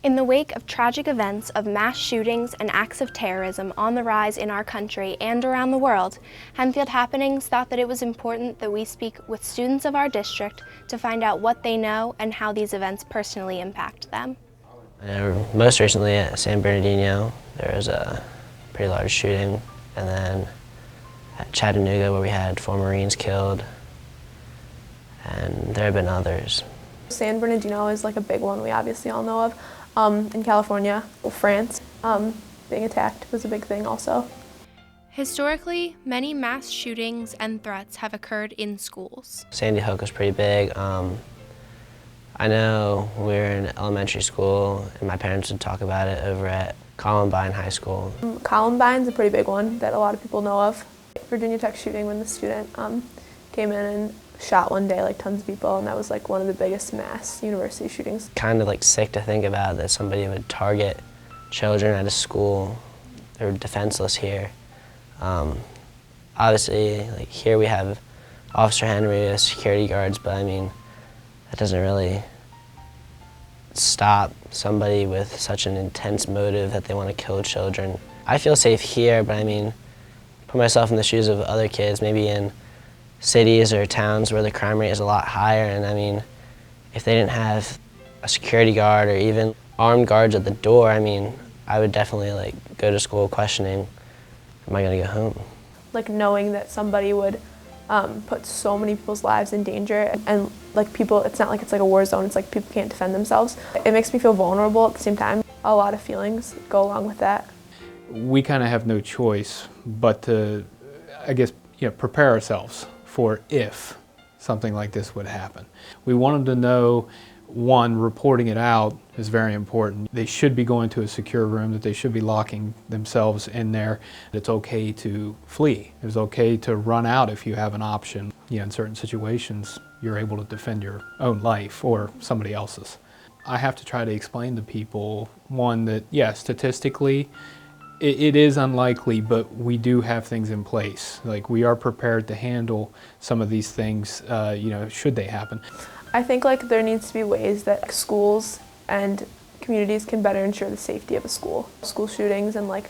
In the wake of tragic events of mass shootings and acts of terrorism on the rise in our country and around the world, Hempfield Happenings thought that it was important that we speak with students of our district to find out what they know and how these events personally impact them. Most recently at San Bernardino, there was a pretty large shooting, and then at Chattanooga where we had 4 Marines killed, and there have been others. San Bernardino is like a big one we obviously all know of. In California, France, being attacked was a big thing also. Historically, many mass shootings and threats have occurred in schools. Sandy Hook was pretty big. I know we were in elementary school and my parents would talk about it over at Columbine High School. Columbine's a pretty big one that a lot of people know of. Virginia Tech shooting when the student came in and shot one day like tons of people, and that was like one of the biggest mass university shootings. Kind of like sick to think about that somebody would target children at a school. They're defenseless here. Obviously, like here we have Officer Henry as security guards, but I mean, that doesn't really stop somebody with such an intense motive that they want to kill children. I feel safe here, but I mean, put myself in the shoes of other kids, maybe in cities or towns where the crime rate is a lot higher, and I mean, if they didn't have a security guard or even armed guards at the door, I mean, I would definitely like go to school questioning, am I gonna go home? Like knowing that somebody would put so many people's lives in danger, and like people, it's not like it's like a war zone, it's like people can't defend themselves. It makes me feel vulnerable at the same time. A lot of feelings go along with that. We kind of have no choice but to, I guess, prepare ourselves for if something like this would happen. We want them to know, one, reporting it out is very important. They should be going to a secure room, that they should be locking themselves in there. It's okay to flee. It's okay to run out if you have an option. In certain situations, you're able to defend your own life or somebody else's. I have to try to explain to people, one, that yes, statistically, it is unlikely, but we do have things in place. Like, we are prepared to handle some of these things, should they happen. I think like there needs to be ways that schools and communities can better ensure the safety of a school. School shootings and like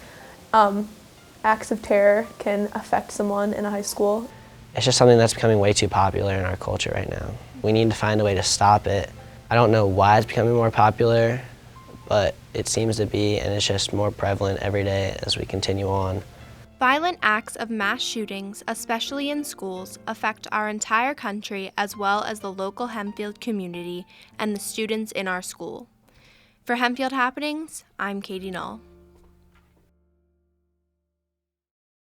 acts of terror can affect someone in a high school. It's just something that's becoming way too popular in our culture right now. We need to find a way to stop it. I don't know why it's becoming more popular, but it seems to be, and it's just more prevalent every day as we continue on. Violent acts of mass shootings, especially in schools, affect our entire country as well as the local Hempfield community and the students in our school. For Hempfield Happenings, I'm Katie Null.